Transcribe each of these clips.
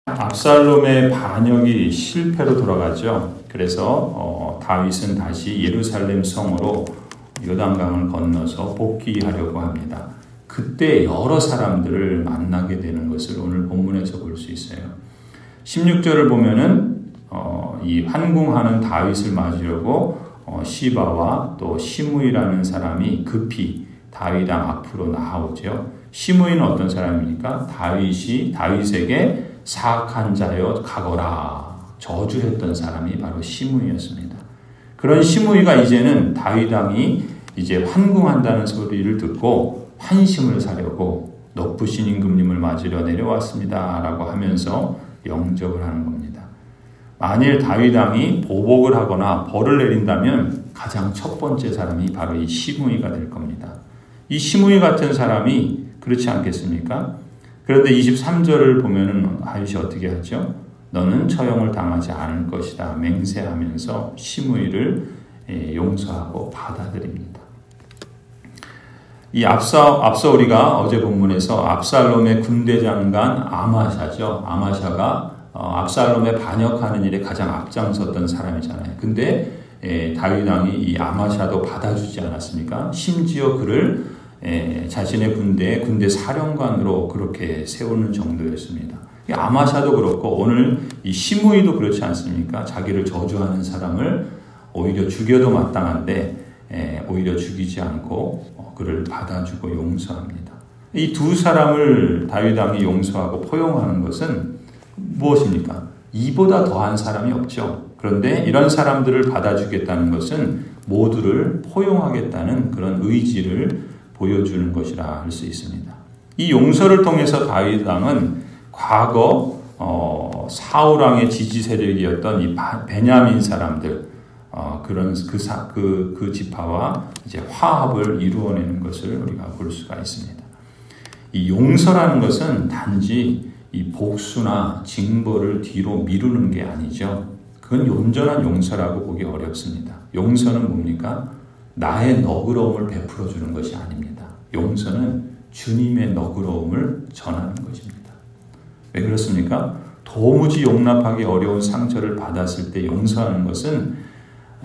압살롬의 반역이 실패로 돌아가죠. 그래서 다윗은 다시 예루살렘 성으로 요단강을 건너서 복귀하려고 합니다. 그때 여러 사람들을 만나게 되는 것을 오늘 본문에서 볼 수 있어요. 16절을 보면은 이 환궁하는 다윗을 맞으려고 시바와 또 시므이라는 사람이 급히 다윗 앞으로 나아오죠. 시므이는 어떤 사람입니까? 다윗이 다윗에게 사악한 자여 가거라 저주했던 사람이 바로 시므이였습니다. 그런 시므이가 이제는 다윗 왕이 이제 환궁한다는 소리를 듣고 환심을 사려고 높으신 임금님을 맞으려 내려왔습니다 라고 하면서 영접을 하는 겁니다. 만일 다윗 왕이 보복을 하거나 벌을 내린다면 가장 첫 번째 사람이 바로 이 시므이가 될 겁니다. 이 시므이 같은 사람이 그렇지 않겠습니까? 그런데 23절을 보면은 다윗이 어떻게 하죠? 너는 처형을 당하지 않을 것이다 맹세하면서 시므이를 용서하고 받아들입니다. 이 앞서 우리가 어제 본문에서 압살롬의 군대 장관 아마샤죠. 아마샤가 압살롬의 반역하는 일에 가장 앞장섰던 사람이잖아요. 근데 다윗 왕이 이 아마샤도 받아주지 않았습니까? 심지어 그를 자신의 군대 사령관으로 그렇게 세우는 정도였습니다. 아마샤도 그렇고 오늘 이 시므이도 그렇지 않습니까? 자기를 저주하는 사람을 오히려 죽여도 마땅한데 오히려 죽이지 않고 그를 받아주고 용서합니다. 이 두 사람을 다윗 왕이 용서하고 포용하는 것은 무엇입니까? 이보다 더한 사람이 없죠. 그런데 이런 사람들을 받아주겠다는 것은 모두를 포용하겠다는 그런 의지를 보여주는 것이라 할 수 있습니다. 이 용서를 통해서 다윗 왕은 과거 사울 왕의 지지 세력이었던 이 베냐민 사람들 그런 그 지파와 이제 화합을 이루어내는 것을 우리가 볼 수가 있습니다. 이 용서라는 것은 단지 이 복수나 징벌을 뒤로 미루는 게 아니죠. 그건 온전한 용서라고 보기 어렵습니다. 용서는 뭡니까? 나의 너그러움을 베풀어 주는 것이 아닙니다. 용서는 주님의 너그러움을 전하는 것입니다. 왜 그렇습니까? 도무지 용납하기 어려운 상처를 받았을 때 용서하는 것은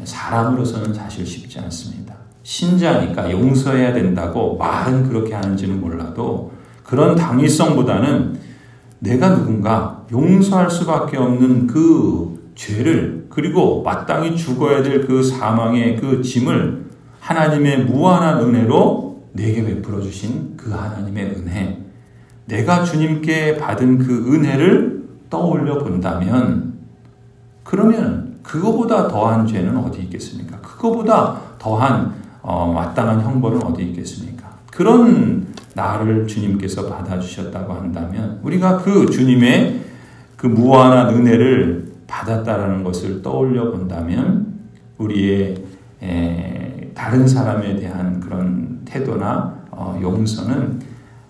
사람으로서는 사실 쉽지 않습니다. 신자니까 용서해야 된다고 말은 그렇게 하는지는 몰라도 그런 당위성보다는 내가 누군가 용서할 수밖에 없는 그 죄를 그리고 마땅히 죽어야 될 그 사망의 그 짐을 하나님의 무한한 은혜로 내게 베풀어 주신 그 하나님의 은혜, 내가 주님께 받은 그 은혜를 떠올려 본다면 그러면 그거보다 더한 죄는 어디 있겠습니까? 그거보다 더한 마땅한 형벌은 어디 있겠습니까? 그런 나를 주님께서 받아주셨다고 한다면 우리가 그 주님의 그 무한한 은혜를 받았다라는 것을 떠올려 본다면 우리의 다른 사람에 대한 그런 태도나 용서는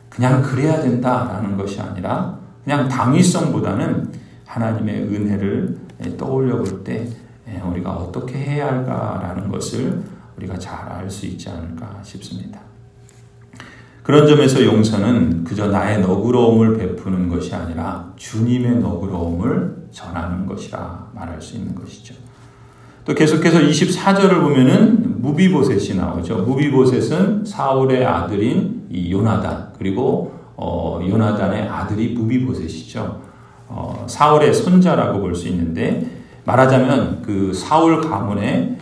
그냥 그래야 된다라는 것이 아니라 그냥 당위성보다는 하나님의 은혜를 떠올려 볼 때 우리가 어떻게 해야 할까라는 것을 우리가 잘 알 수 있지 않을까 싶습니다. 그런 점에서 용서는 그저 나의 너그러움을 베푸는 것이 아니라 주님의 너그러움을 전하는 것이라 말할 수 있는 것이죠. 또 계속해서 24절을 보면은 무비보셋이 나오죠. 무비보셋은 사울의 아들인 이 요나단 그리고 요나단의 아들이 무비보셋이죠. 사울의 손자라고 볼 수 있는데 말하자면 그 사울 가문에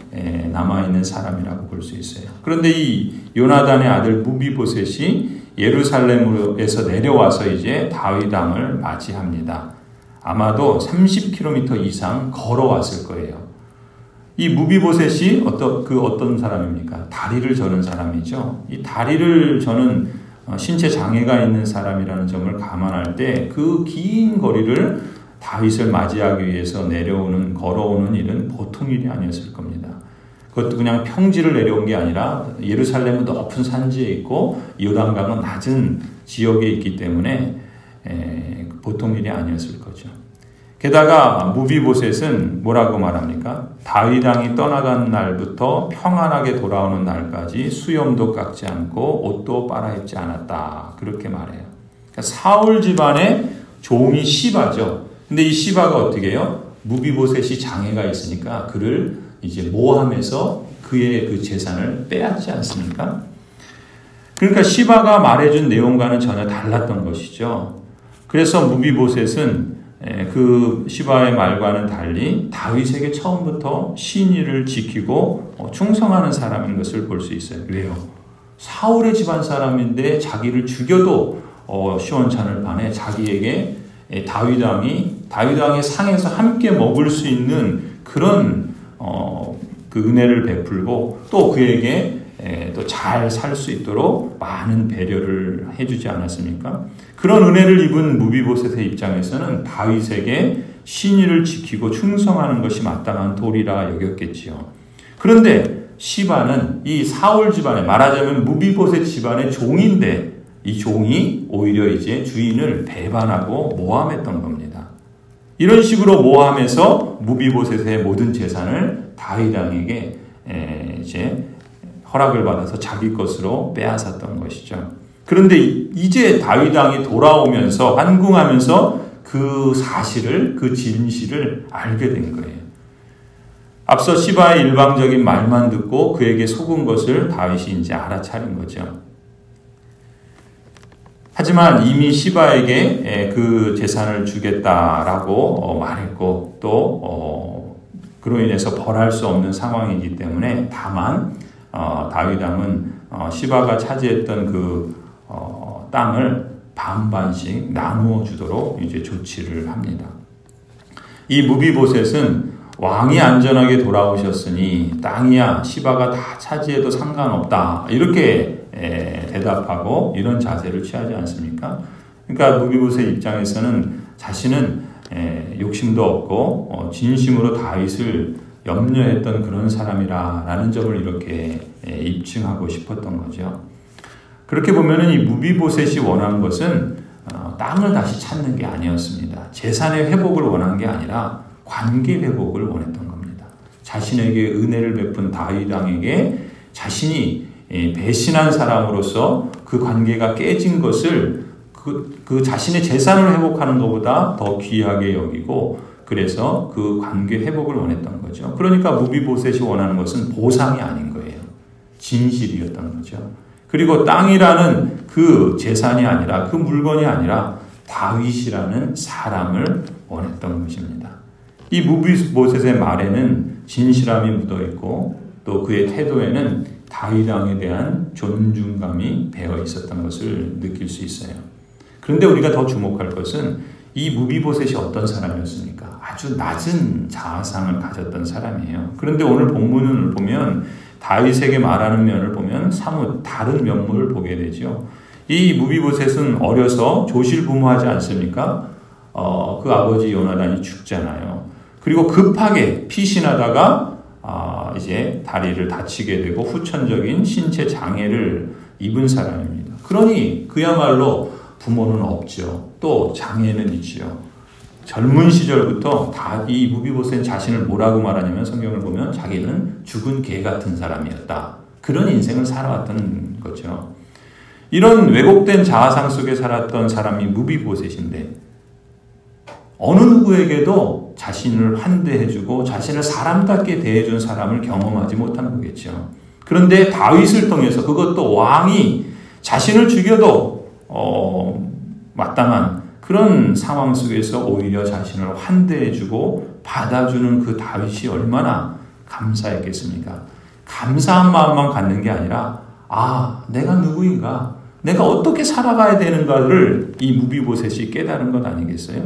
남아있는 사람이라고 볼 수 있어요. 그런데 이 요나단의 아들 무비보셋이 예루살렘에서 내려와서 이제 다윗 왕을 맞이합니다. 아마도 30km 이상 걸어왔을 거예요. 이 무비보셋이 어떤 사람입니까? 다리를 저는 사람이죠. 이 다리를 저는 신체 장애가 있는 사람이라는 점을 감안할 때 그 긴 거리를 다윗을 맞이하기 위해서 걸어오는 일은 보통 일이 아니었을 겁니다. 그것도 그냥 평지를 내려온 게 아니라 예루살렘은 높은 산지에 있고 요단강은 낮은 지역에 있기 때문에 보통 일이 아니었을 거죠. 게다가 무비보셋은 뭐라고 말합니까? 다윗 왕이 떠나간 날부터 평안하게 돌아오는 날까지 수염도 깎지 않고 옷도 빨아입지 않았다. 그렇게 말해요. 그러니까 사울 집안의 종이 시바죠. 근데 이 시바가 어떻게 해요? 무비보셋이 장애가 있으니까 그를 이제 모함해서 그의 그 재산을 빼앗지 않습니까? 그러니까 시바가 말해준 내용과는 전혀 달랐던 것이죠. 그래서 무비보셋은 그 시바의 말과는 달리 다윗에게 처음부터 신의를 지키고 충성하는 사람인 것을 볼 수 있어요. 왜요? 사울의 집안 사람인데 자기를 죽여도 시원찮을 판에 자기에게 다윗 왕의 상에서 함께 먹을 수 있는 그런 그 은혜를 베풀고 또 그에게 또 잘 살 수 있도록 많은 배려를 해주지 않았습니까? 그런 은혜를 입은 무비보셋의 입장에서는 다윗에게 신의를 지키고 충성하는 것이 마땅한 도리라 여겼겠지요. 그런데 시바는 이 사울 집안에, 말하자면 무비보셋 집안의 종인데 이 종이 오히려 이제 주인을 배반하고 모함했던 겁니다. 이런 식으로 모함해서 무비보셋의 모든 재산을 다윗 왕에게 이제 허락을 받아서 자기 것으로 빼앗았던 것이죠. 그런데 이제 다윗 왕이 돌아오면서 환궁하면서 그 사실을, 그 진실을 알게 된 거예요. 앞서 시바의 일방적인 말만 듣고 그에게 속은 것을 다윗이 이제 알아차린 거죠. 하지만 이미 시바에게 그 재산을 주겠다라고 말했고 또 그로 인해서 벌할 수 없는 상황이기 때문에 다만 다윗 왕은 시바가 차지했던 그 땅을 반반씩 나누어 주도록 이제 조치를 합니다. 이 무비보셋은 왕이 안전하게 돌아오셨으니 땅이야 시바가 다 차지해도 상관없다 이렇게 대답하고 이런 자세를 취하지 않습니까? 그러니까 무비보셋 입장에서는 자신은 욕심도 없고 진심으로 다윗을 염려했던 그런 사람이라는 점을 이렇게 입증하고 싶었던 거죠. 그렇게 보면은 이 무비보셋이 원한 것은 땅을 다시 찾는 게 아니었습니다. 재산의 회복을 원한 게 아니라 관계 회복을 원했던 겁니다. 자신에게 은혜를 베푼 다윗 왕에게 자신이 배신한 사람으로서 그 관계가 깨진 것을 그 자신의 재산을 회복하는 것보다 더 귀하게 여기고 그래서 그 관계 회복을 원했던 거죠. 그러니까 무비보셋이 원하는 것은 보상이 아닌 거예요. 진실이었던 거죠. 그리고 땅이라는 그 재산이 아니라 그 물건이 아니라 다윗이라는 사람을 원했던 것입니다. 이 무비보셋의 말에는 진실함이 묻어있고 또 그의 태도에는 다윗 왕에 대한 존중감이 배어 있었던 것을 느낄 수 있어요. 그런데 우리가 더 주목할 것은 이 무비보셋이 어떤 사람이었습니까? 아주 낮은 자아상을 가졌던 사람이에요. 그런데 오늘 본문을 보면 다윗에게 말하는 면을 보면 사뭇 다른 면모를 보게 되죠. 이 무비보셋은 어려서 조실부모하지 않습니까? 그 아버지 요나단이 죽잖아요. 그리고 급하게 피신하다가 이제 다리를 다치게 되고 후천적인 신체 장애를 입은 사람입니다. 그러니 그야말로 부모는 없죠. 또 장애는 있지요. 젊은 시절부터 다 이 무비보셋은 자신을 뭐라고 말하냐면 성경을 보면 자기는 죽은 개 같은 사람이었다. 그런 인생을 살아왔던 거죠. 이런 왜곡된 자아상 속에 살았던 사람이 무비보셋인데 어느 누구에게도 자신을 환대해주고 자신을 사람답게 대해준 사람을 경험하지 못한 거겠죠. 그런데 다윗을 통해서 그것도 왕이 자신을 죽여도 마땅한 그런 상황 속에서 오히려 자신을 환대해주고 받아주는 그 다윗이 얼마나 감사했겠습니까? 감사한 마음만 갖는 게 아니라 내가 누구인가? 내가 어떻게 살아가야 되는가를 이 무비보셋이 깨달은 것 아니겠어요?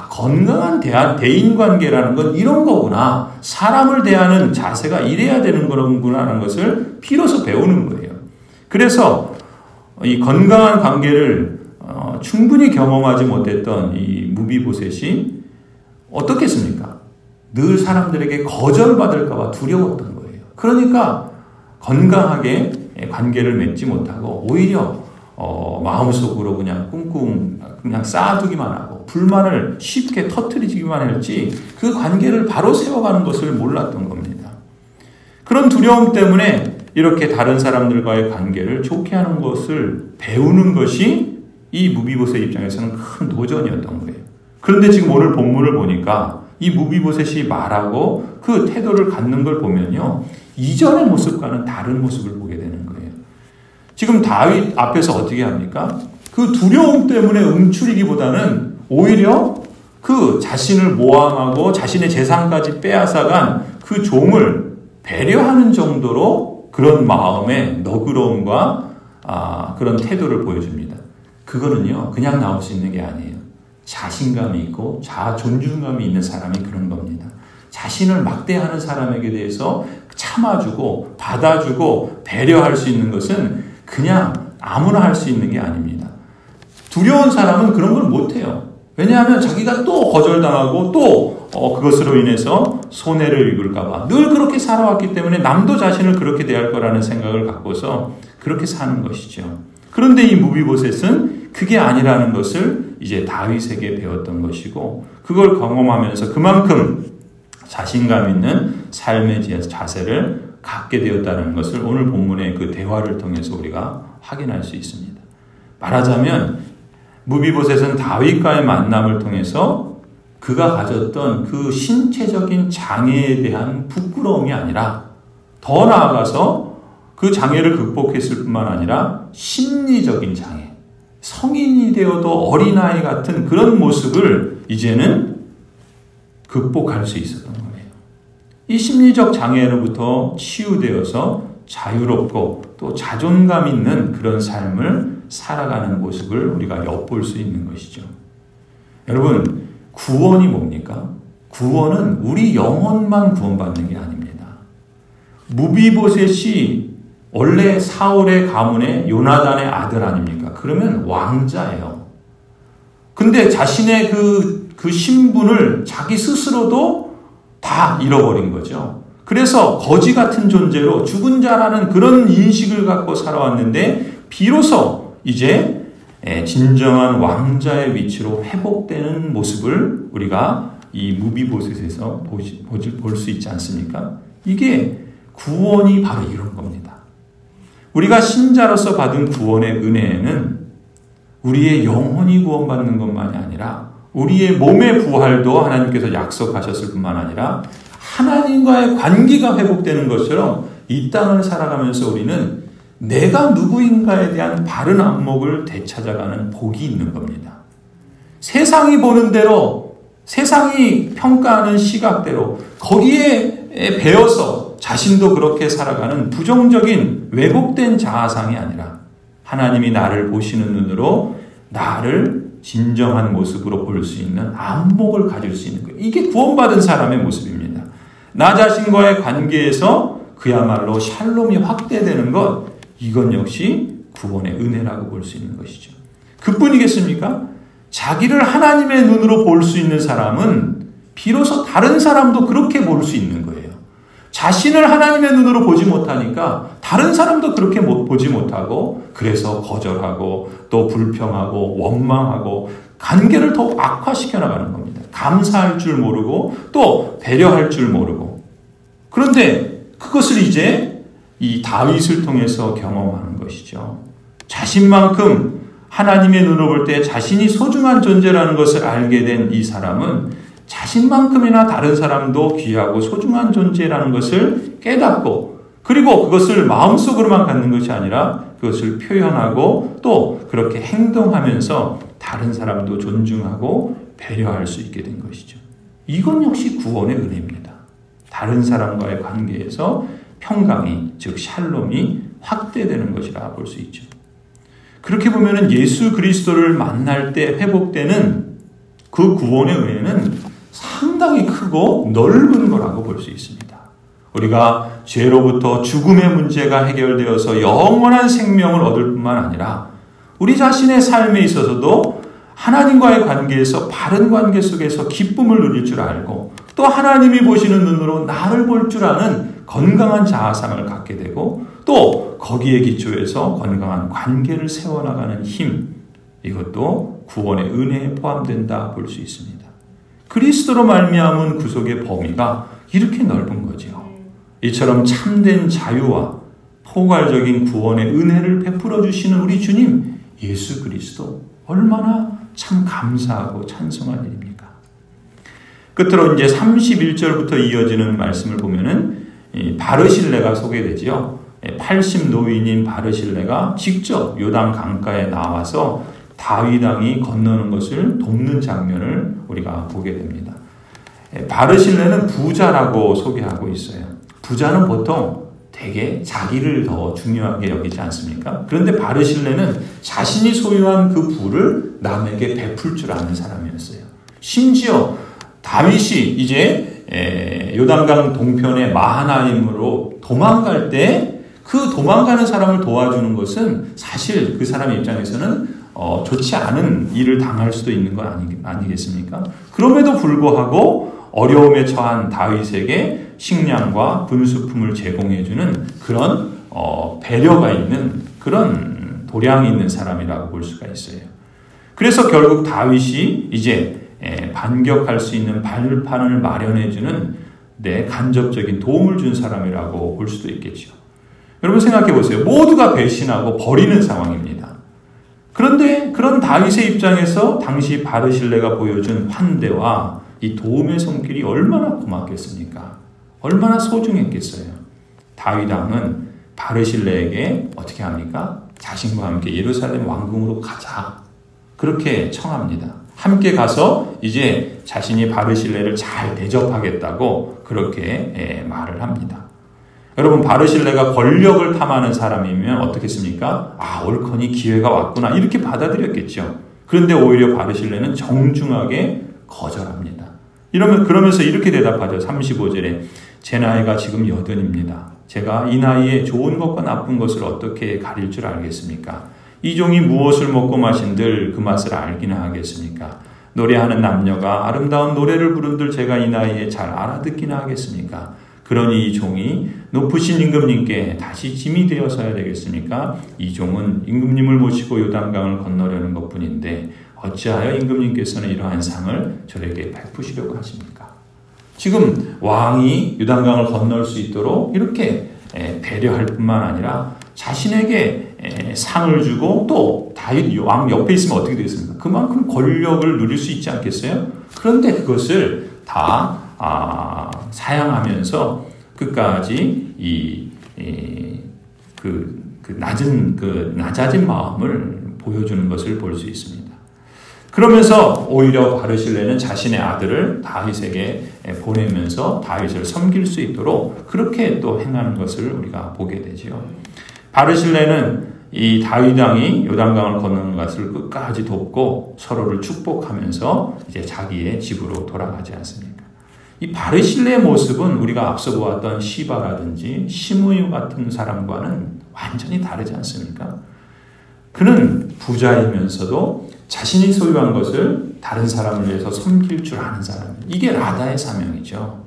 건강한 대인관계라는 건 이런 거구나. 사람을 대하는 자세가 이래야 되는 거구나 하는 것을 비로소 배우는 거예요. 그래서 이 건강한 관계를 충분히 경험하지 못했던 이 무비보셋이 어떻겠습니까? 늘 사람들에게 거절받을까 봐 두려웠던 거예요. 그러니까 건강하게 관계를 맺지 못하고 오히려 마음속으로 그냥 꿍꿍 그냥 쌓아두기만 하고 불만을 쉽게 터뜨리기만 했지 그 관계를 바로 세워가는 것을 몰랐던 겁니다. 그런 두려움 때문에 이렇게 다른 사람들과의 관계를 좋게 하는 것을 배우는 것이 이 무비보셋 입장에서는 큰 도전이었던 거예요. 그런데 지금 오늘 본문을 보니까 이 무비보셋이 말하고 그 태도를 갖는 걸 보면요, 이전의 모습과는 다른 모습을 보게 되는 거예요. 지금 다윗 앞에서 어떻게 합니까? 그 두려움 때문에 움츠리기보다는 오히려 그 자신을 모함하고 자신의 재산까지 빼앗아간 그 종을 배려하는 정도로 그런 마음의 너그러움과 그런 태도를 보여줍니다. 그거는요, 그냥 나올 수 있는 게 아니에요. 자신감이 있고 자아 존중감이 있는 사람이 그런 겁니다. 자신을 막대하는 사람에게 대해서 참아주고 받아주고 배려할 수 있는 것은 그냥 아무나 할 수 있는 게 아닙니다. 두려운 사람은 그런 걸 못해요. 왜냐하면 자기가 또 거절당하고 또 그것으로 인해서 손해를 입을까 봐 늘 그렇게 살아왔기 때문에 남도 자신을 그렇게 대할 거라는 생각을 갖고서 그렇게 사는 것이죠. 그런데 이 무비보셋은 그게 아니라는 것을 이제 다윗에게 배웠던 것이고, 그걸 경험하면서 그만큼 자신감 있는 삶의 자세를 갖게 되었다는 것을 오늘 본문의 그 대화를 통해서 우리가 확인할 수 있습니다. 말하자면 무비보셋은 다윗과의 만남을 통해서 그가 가졌던 그 신체적인 장애에 대한 부끄러움이 아니라 더 나아가서 그 장애를 극복했을 뿐만 아니라 심리적인 장애, 성인이 되어도 어린아이 같은 그런 모습을 이제는 극복할 수 있었던 거예요. 이 심리적 장애로부터 치유되어서 자유롭고 또 자존감 있는 그런 삶을 살아가는 모습을 우리가 엿볼 수 있는 것이죠. 여러분, 구원이 뭡니까? 구원은 우리 영혼만 구원받는 게 아닙니다. 무비보셋이 원래 사울의 가문의 요나단의 아들 아닙니까? 그러면 왕자예요. 근데 자신의 그 신분을 자기 스스로도 다 잃어버린 거죠. 그래서 거지 같은 존재로 죽은 자라는 그런 인식을 갖고 살아왔는데 비로소 이제 진정한 왕자의 위치로 회복되는 모습을 우리가 이 무비보셋에서 볼 수 있지 않습니까? 이게 구원이 바로 이런 겁니다. 우리가 신자로서 받은 구원의 은혜에는 우리의 영혼이 구원받는 것만이 아니라 우리의 몸의 부활도 하나님께서 약속하셨을 뿐만 아니라 하나님과의 관계가 회복되는 것처럼 이 땅을 살아가면서 우리는 내가 누구인가에 대한 바른 안목을 되찾아가는 복이 있는 겁니다. 세상이 보는 대로, 세상이 평가하는 시각대로 거기에 배어서 자신도 그렇게 살아가는 부정적인 왜곡된 자아상이 아니라 하나님이 나를 보시는 눈으로 나를 진정한 모습으로 볼 수 있는 안목을 가질 수 있는 거예요. 이게 구원받은 사람의 모습입니다. 나 자신과의 관계에서 그야말로 샬롬이 확대되는 것, 이건 역시 구원의 은혜라고 볼 수 있는 것이죠. 그뿐이겠습니까? 자기를 하나님의 눈으로 볼 수 있는 사람은 비로소 다른 사람도 그렇게 볼 수 있는 거예요. 자신을 하나님의 눈으로 보지 못하니까 다른 사람도 그렇게 보지 못하고 그래서 거절하고 또 불평하고 원망하고 관계를 더욱 악화시켜 나가는 겁니다. 감사할 줄 모르고 또 배려할 줄 모르고. 그런데 그것을 이제 이 다윗을 통해서 경험하는 것이죠. 자신만큼 하나님의 눈으로 볼 때 자신이 소중한 존재라는 것을 알게 된 이 사람은 자신만큼이나 다른 사람도 귀하고 소중한 존재라는 것을 깨닫고, 그리고 그것을 마음속으로만 갖는 것이 아니라 그것을 표현하고 또 그렇게 행동하면서 다른 사람도 존중하고 배려할 수 있게 된 것이죠. 이건 역시 구원의 은혜입니다. 다른 사람과의 관계에서 평강이, 즉 샬롬이 확대되는 것이라 볼 수 있죠. 그렇게 보면은 예수 그리스도를 만날 때 회복되는 그 구원의 은혜는 상당히 크고 넓은 거라고 볼 수 있습니다. 우리가 죄로부터 죽음의 문제가 해결되어서 영원한 생명을 얻을 뿐만 아니라 우리 자신의 삶에 있어서도 하나님과의 관계에서 바른 관계 속에서 기쁨을 누릴 줄 알고 또 하나님이 보시는 눈으로 나를 볼 줄 아는 건강한 자아상을 갖게 되고 또 거기에 기초해서 건강한 관계를 세워나가는 힘, 이것도 구원의 은혜에 포함된다 볼 수 있습니다. 그리스도로 말미암은 구속의 범위가 이렇게 넓은 거죠. 이처럼 참된 자유와 포괄적인 구원의 은혜를 베풀어 주시는 우리 주님 예수 그리스도, 얼마나 참 감사하고 찬송할 일입니까? 끝으로 이제 31절부터 이어지는 말씀을 보면은 바르실레가 소개되지요. 80 노인인 바르실레가 직접 요단 강가에 나와서 다윗 왕이 건너는 것을 돕는 장면을 우리가 보게 됩니다. 바르실레는 부자라고 소개하고 있어요. 부자는 보통 되게 자기를 더 중요하게 여기지 않습니까? 그런데 바르실레는 자신이 소유한 그 부를 남에게 베풀 줄 아는 사람이었어요. 심지어 다윗이 이제 요단강 동편의 마하나임으로 도망갈 때 그 도망가는 사람을 도와주는 것은 사실 그 사람 입장에서는 좋지 않은 일을 당할 수도 있는 거 아니겠습니까? 그럼에도 불구하고 어려움에 처한 다윗에게 식량과 군수품을 제공해주는 그런 배려가 있는 그런 도량이 있는 사람이라고 볼 수가 있어요. 그래서 결국 다윗이 이제 반격할 수 있는 발판을 마련해주는 간접적인 도움을 준 사람이라고 볼 수도 있겠죠. 여러분 생각해 보세요. 모두가 배신하고 버리는 상황입니다. 그런데 그런 다윗의 입장에서 당시 바르실레가 보여준 환대와 이 도움의 손길이 얼마나 고맙겠습니까? 얼마나 소중했겠어요. 다윗 왕은 바르실레에게 어떻게 합니까? 자신과 함께 예루살렘 왕궁으로 가자. 그렇게 청합니다. 함께 가서 이제 자신이 바르실레를 잘 대접하겠다고 그렇게 말을 합니다. 여러분 바르실레가 권력을 탐하는 사람이면 어떻겠습니까? 옳거니 기회가 왔구나 이렇게 받아들였겠죠. 그런데 오히려 바르실레는 정중하게 거절합니다. 그러면서 이렇게 대답하죠. 35절에 제 나이가 지금 80입니다. 제가 이 나이에 좋은 것과 나쁜 것을 어떻게 가릴 줄 알겠습니까? 이 종이 무엇을 먹고 마신들 그 맛을 알기나 하겠습니까? 노래하는 남녀가 아름다운 노래를 부른들 제가 이 나이에 잘 알아듣기나 하겠습니까? 그러니 이 종이 높으신 임금님께 다시 짐이 되어서야 되겠습니까? 이 종은 임금님을 모시고 요단강을 건너려는 것뿐인데 어찌하여 임금님께서는 이러한 상을 저에게 베푸시려고 하십니까? 지금 왕이 요단강을 건널 수 있도록 이렇게 배려할 뿐만 아니라 자신에게 상을 주고 또 다윗 왕 옆에 있으면 어떻게 되겠습니까? 그만큼 권력을 누릴 수 있지 않겠어요? 그런데 그것을 다 사양하면서 끝까지 낮아진 마음을 보여주는 것을 볼 수 있습니다. 그러면서 오히려 바르실레는 자신의 아들을 다윗에게 보내면서 다윗을 섬길 수 있도록 그렇게 또 행하는 것을 우리가 보게 되지요. 바르실레는 이 다윗 왕이 요단강을 건너는 것을 끝까지 돕고 서로를 축복하면서 이제 자기의 집으로 돌아가지 않습니까? 이 바르실레의 모습은 우리가 앞서 보았던 시바라든지 시므유 같은 사람과는 완전히 다르지 않습니까? 그는 부자이면서도 자신이 소유한 것을 다른 사람을 위해서 섬길 줄 아는 사람. 이게 라다의 사명이죠.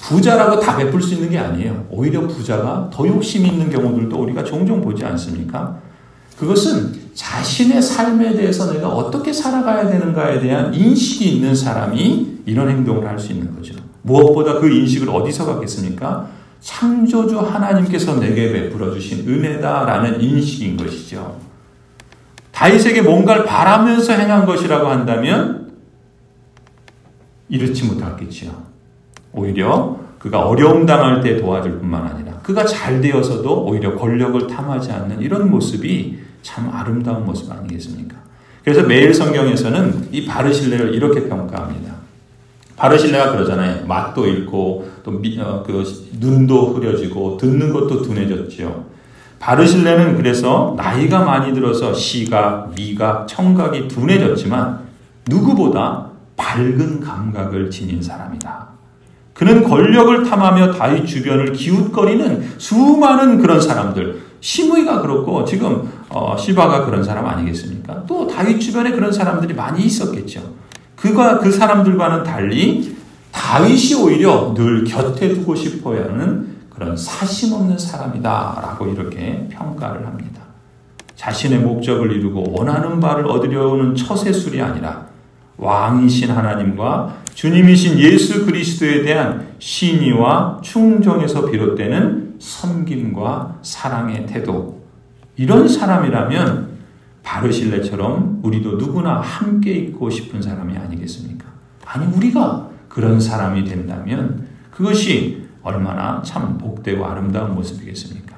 부자라고 다 베풀 수 있는 게 아니에요. 오히려 부자가 더 욕심이 있는 경우들도 우리가 종종 보지 않습니까? 그것은 자신의 삶에 대해서 내가 어떻게 살아가야 되는가에 대한 인식이 있는 사람이 이런 행동을 할 수 있는 거죠. 무엇보다 그 인식을 어디서 갖겠습니까? 창조주 하나님께서 내게 베풀어 주신 은혜다라는 인식인 것이죠. 다윗에게 뭔가를 바라면서 행한 것이라고 한다면 이렇지 못했겠지요. 오히려 그가 어려움 당할 때 도와줄 뿐만 아니라 그가 잘 되어서도 오히려 권력을 탐하지 않는 이런 모습이 참 아름다운 모습 아니겠습니까? 그래서 매일 성경에서는 이 바르실레를 이렇게 평가합니다. 바르실레가 그러잖아요. 맛도 잃고 또 눈도 흐려지고 듣는 것도 둔해졌죠. 바르실레는 그래서 나이가 많이 들어서 시각, 미각, 청각이 둔해졌지만 누구보다 밝은 감각을 지닌 사람이다. 그는 권력을 탐하며 다윗 주변을 기웃거리는 수많은 그런 사람들, 시므이가 그렇고 지금 시바가 그런 사람 아니겠습니까? 또 다윗 주변에 그런 사람들이 많이 있었겠죠. 그 사람들과는 달리 다윗이 오히려 늘 곁에 두고 싶어야 하는 그런 사심 없는 사람이다라고 이렇게 평가를 합니다. 자신의 목적을 이루고 원하는 바를 얻으려는 처세술이 아니라 왕이신 하나님과 주님이신 예수 그리스도에 대한 신의와 충정에서 비롯되는 섬김과 사랑의 태도, 이런 사람이라면 바르실레처럼 우리도 누구나 함께 있고 싶은 사람이 아니겠습니까? 아니, 우리가 그런 사람이 된다면 그것이 얼마나 참 복되고 아름다운 모습이겠습니까?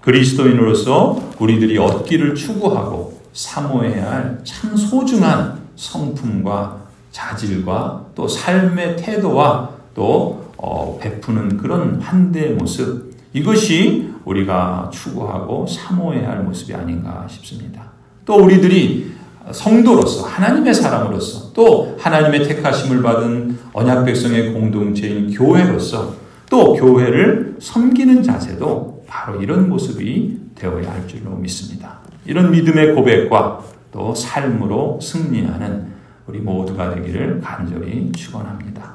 그리스도인으로서 우리들이 얻기를 추구하고 사모해야 할 참 소중한 성품과 자질과 또 삶의 태도와 또 베푸는 그런 한대의 모습, 이것이 우리가 추구하고 사모해야 할 모습이 아닌가 싶습니다. 또 우리들이 성도로서 하나님의 사람으로서 또 하나님의 택하심을 받은 언약 백성의 공동체인 교회로서 또 교회를 섬기는 자세도 바로 이런 모습이 되어야 할 줄로 믿습니다. 이런 믿음의 고백과 또 삶으로 승리하는 우리 모두가 되기를 간절히 축원합니다.